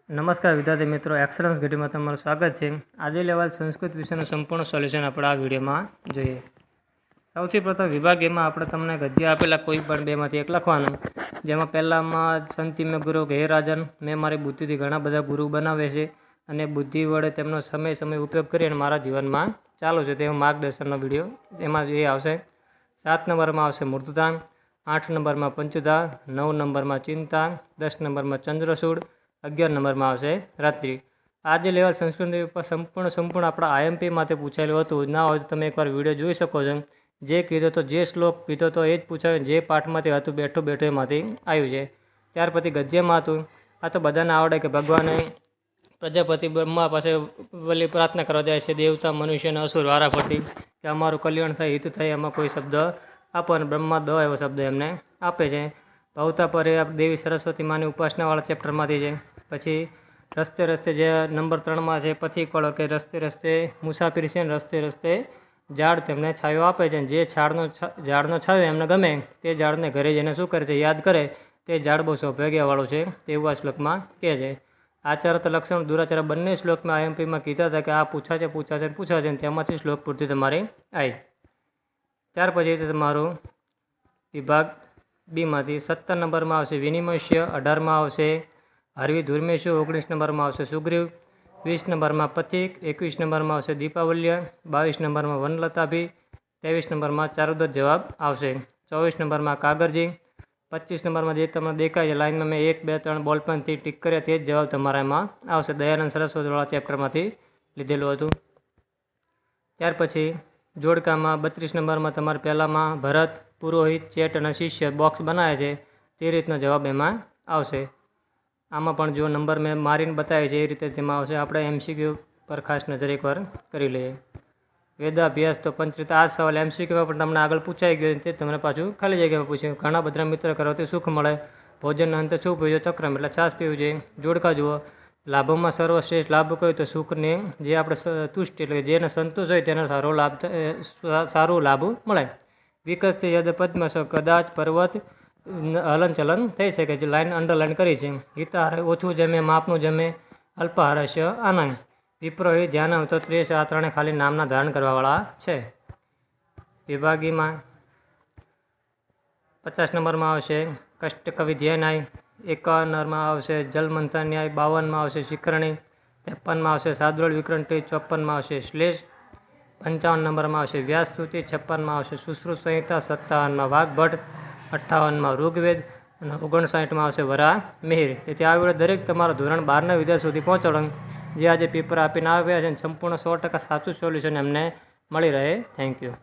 નમસ્કાર વિદ્યાર્થી મિત્રો, એક્સલન્સ ઘડીમાં તમારું સ્વાગત છે। આજે લેવાયેલ સંસ્કૃત વિષયનું સંપૂર્ણ સોલ્યુશન આપણે આ વિડીયોમાં જોઈએ। સૌથી પ્રથમ વિભાગ એમાં આપણે તમને ગદ્ય આપેલા કોઈ પણ બેમાંથી એક લખવાનું, જેમાં પહેલામાં સંતિ મેં ગુરુ હે રાજન, મેં મારી બુદ્ધિથી ઘણા બધા ગુરુ બનાવે છે અને બુદ્ધિ વડે તેમનો સમય ઉપયોગ કરી અને મારા જીવનમાં ચાલુ છે તેવો માર્ગદર્શનનો વિડીયો એમાં એ આવશે। 7 નંબરમાં આવશે મૂર્ધતા, 8 નંબરમાં પંચધા, 9 નંબરમાં ચિંતા, 10 નંબરમાં ચંદ્રસૂડ, 11 નંબરમાં આવશે રાત્રિ। આ જે લેવલ સંસ્કૃત ઉપર સંપૂર્ણ આપણા આઈએમપીમાંથી પૂછાયેલું હતું। ના હોય તો તમે એકવાર વિડીયો જોઈ શકો છો। જે કીધો તો જે શ્લોક કીધો તો એ જ પૂછાયું, જે પાઠમાંથી હતું બેઠું એમાંથી આવ્યું છે। ત્યાર પછી ગદ્યમાં હતું, આ તો બધાને આવડે કે ભગવાને પ્રજાપતિ બ્રહ્મા પાસે વલી પ્રાર્થના કરવા જાય છે, દેવતા મનુષ્ય અને અસુર વારાફરતી, કે અમારું કલ્યાણ થાય, હિત થાય, એમાં કોઈ શબ્દ આપો, અને બ્રહ્મા દ એવો શબ્દ એમને આપે છે। ભવતા પર એ દેવી સરસ્વતી માની ઉપાસનાવાળા ચેપ્ટરમાંથી છે। પછી રસ્તે રસ્તે જે નંબર 3માં છે, પછી કહો કે રસ્તે રસ્તે મુસાફરી છે, રસ્તે રસ્તે ઝાડ તેમને છાયો આપે છે। જે ઝાડનો છાયો એમને ગમે તે ઝાડને ઘરે જઈને શું કરે છે, યાદ કરે, તે ઝાડ બહુ સૌભાગ્યવાળું છે તેવું આ શ્લોકમાં કહે છે। આચાર લક્ષણ દુરાચાર બંને શ્લોકમાં આઈએમપીમાં કીધા હતા કે આ પૂછાશે તેમાંથી શ્લોક પૂરતી તમારી આવી। ત્યાર પછી તમારું વિભાગ બીમાંથી 17 નંબરમાં આવશે વિનિમય, 18માં આવશે હરવી ધુર્મેશુ, 19 નંબરમાં આવશે સુગ્રીવ, 20 નંબરમાં પથિક, 21 નંબરમાં આવશે દીપાવલ્ય, 22 નંબરમાં વનલતાભી, 23 નંબરમાં ચારુદત્ત જવાબ આવશે, 24 નંબરમાં કાગરજી, 25 નંબરમાં જે તમને દેખાય છે લાઇનમાં મેં 1, 2, 3 બોલપેનથી ટીક કર્યા તે જ જવાબ તમારા એમાં આવશે, દયાનંદ સરસ્વતીવાળા ચેપ્ટરમાંથી લીધેલું હતું। ત્યાર પછી જોડકામાં 32 નંબરમાં તમારે પહેલામાં ભરત, પુરોહિત, ચેટ અને શિષ્ય બોક્સ બનાવે છે તે રીતનો જવાબ એમાં આવશે। આમાં પણ જો નંબર મેં મારીને બતાવે છે એ રીતે તેમાં આવશે। આપણે એમસીક્યુ પર ખાસ નજર એકવાર કરી લઈએ। વેદાભ્યાસ તો પંચરીત, આ સવાલ એમસીક્યુમાં પણ તમને આગળ પૂછાઈ ગયો, તે તમને પાછું ખાલી જગ્યામાં પૂછ્યું। ઘણા બધા મિત્ર કરવાથી સુખ મળે, ભોજન અંતે શું પીવું, ચક્રમ એટલે છાશ પીવું જોઈએ। જોડકા જુઓ, લાભોમાં સર્વશ્રેષ્ઠ લાભ કયો તો સુખને જે આપણે તુષ્ટિ એટલે જેને સંતોષ હોય તેને સારું લાભ મળે। વિકસતી યદ પદ્મ કદાચ પર્વત હલનચલન થઈ શકે, જે લાઈન અંડરલાઈન કરી છે। હિતાહાર ઓછું જમે, માપનું જમે, અલ્પાહારસ્ય આનંદ, વિપ્રોહિત ધ્યાન તો ત્રેસ, આ ત્રણે ખાલી નામના ધારણ કરવાવાળા છે। વિભાગીમાં 50 નંબરમાં આવશે કષ્ટ કવિ ધ્યેય, 51 નંબરમાં આવશે જલમંથન ન્યાય, 52માં આવશે શિખરણી, 53માં આવશે સાદુળ વિક્રંટી, 54માં આવશે શ્લેષ, 55 નંબરમાં આવશે વ્યાસસ્તુતિ, 56માં આવશે સુશ્રુત સંહિતા, 57માં વાઘભટ્ટ, 58માં ઋગ્વેદ અને 59માં આવશે વરા મિહિર। તેથી આ વિડીયો દરેક તમારા ધોરણ 12ના વિદ્યાર્થી સુધી પહોંચાડો, જે આજે પેપર આપીને આવ્યા છે, સંપૂર્ણ 100% સાચું સોલ્યુશન એમને મળી રહે। Thank you.